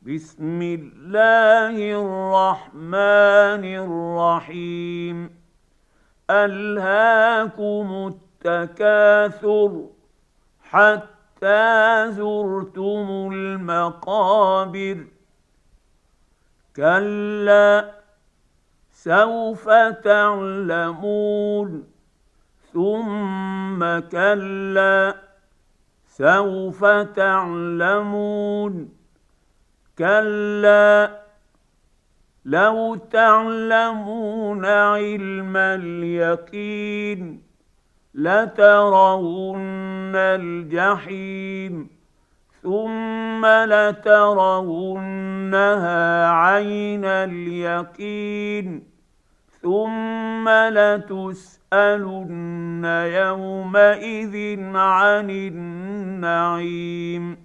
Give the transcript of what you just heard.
بسم الله الرحمن الرحيم. ألهاكم التكاثر حتى زرتم المقابر. كلا سوف تعلمون ثم كلا سوف تعلمون. كلا لو تعلمون علم اليقين لترون الجحيم ثم لترونها عين اليقين ثم لتسألن يومئذ عن النعيم.